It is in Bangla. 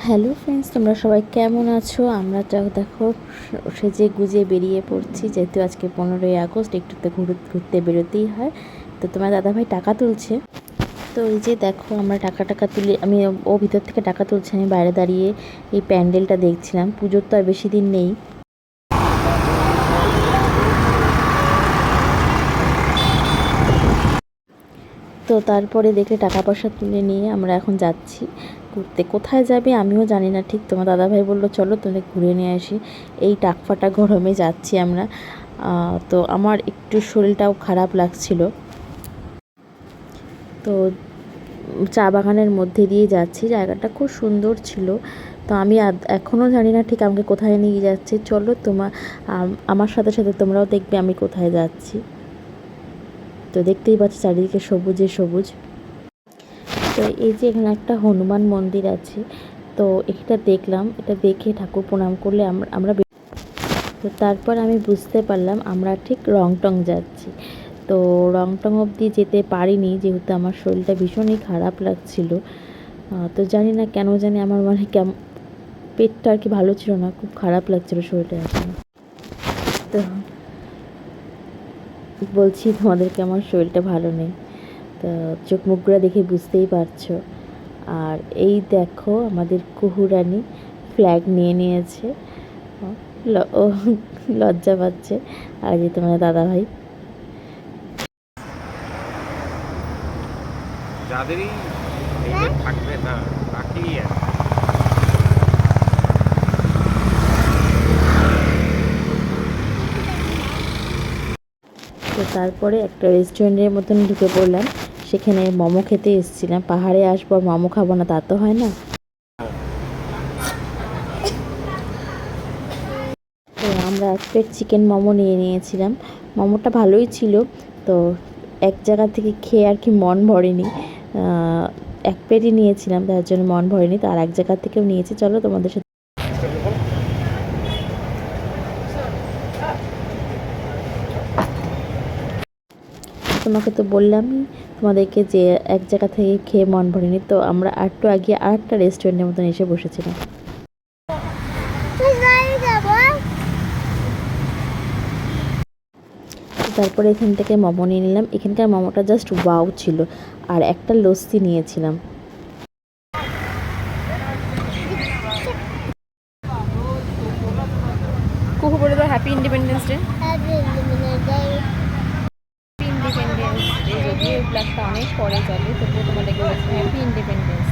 হ্যালো ফ্রেন্ডস, তোমরা সবাই কেমন আছো? আমরা দেখো সেজে গুজে বেরিয়ে পড়ছি, যেহেতু আজকে 15ই আগস্ট, একটু তো ঘুরতে বেরোতেই হয়। তো তোমার দাদাভাই টাকা তুলছে। তো এই যে দেখো, আমরা টাকা তুলে ও ভিতর থেকে টাকা তুলছে, আমি বাইরে দাঁড়িয়ে এই প্যান্ডেলটা দেখছিলাম। পুজোর তো আর বেশি দিন নেই। তো তারপরে দেখলে টাকা পয়সা তুলে নিয়ে আমরা এখন যাচ্ছি ঘুরতে। কোথায় যাবে আমিও জানি না ঠিক। তোমার দাদাভাই বললো চলো তোদের ঘুরে নিয়ে আসি। এই টাকফাটা গরমে যাচ্ছি আমরা। তো আমার একটু শরীরটাও খারাপ লাগছিল। তো চা বাগানের মধ্যে দিয়ে যাচ্ছি, জায়গাটা খুব সুন্দর ছিল। তো আমি এখনও জানি না ঠিক আমাকে কোথায় নিয়ে যাচ্ছে। চলো আমার সাথে সাথে তোমরাও দেখবে আমি কোথায় যাচ্ছি। তো দেখতেই পাচ্ছি চারিদিকে সবুজে সবুজ। তো এই যে এখানে একটা হনুমান মন্দির আছে, তো এটা দেখলাম। এটা দেখে ঠাকুর প্রণাম করলে আমরা তো তারপর আমি বুঝতে পারলাম আমরা ঠিক রংটং যাচ্ছি। তো রংটং অবধি যেতে পারিনি, যেহেতু আমার শরীরটা ভীষণই খারাপ লাগছিল। তো জানি না কেন জানি আমার পেটটা আর কি ভালো ছিল না, খুব খারাপ লাগছিল শরীরটা এখন। তো বলছি তোমাদেরকে আমার শরীরটা ভালো নেই, তো চোখ মুখগুলো দেখে বুঝতেই পারছো। আর এই দেখো আমাদের কুহুরানি ফ্ল্যাগ নিয়ে নিয়েছে, ও লজ্জা পাচ্ছে। আর যে তোমাদের দাদাভাই, যাদেরই হেলমেট থাকবে না তাকেই তো তারপরে একটা রেস্টুরেন্টের মতন ঢুকে পড়লাম। সেখানে মোমো খেতে এসেছিলাম। পাহাড়ে আসবো আর মোমো খাবো না, তা তো হয় না। তো আমরা এক প্লেট চিকেন মোমো নিয়ে নিয়েছিলাম। মোমোটা ভালোই ছিল। তো এক জায়গা থেকে খেয়ে আর কি মন ভরেনি। এক প্লেটই নিয়েছিলাম, তার জন্য মন ভরেনি। তো আর এক জায়গা থেকেও নিয়েছি, চলো তোমাদের সাথে। তোমাকে তো বললামই তোমাদেরকে যে এক জায়গা থেকে খেয়ে মন ভরেনি। তো আমরা একটু আগে আর একটা রেস্টুরেন্টের মতন এসে বসেছিলাম। তারপরে এখান থেকে মোমো নিয়ে নিলাম। এখানকার মোমোটা জাস্ট ওয়াও ছিল। আর একটা লস্যি নিয়েছিলাম। কুকু বলে দাও happy independence day. Independence day, যদিও এই ব্লগটা অনেক পরে যাবে, তবুও তোমাদেরকে বলছি হ্যাপি ইন্ডিপেন্ডেন্স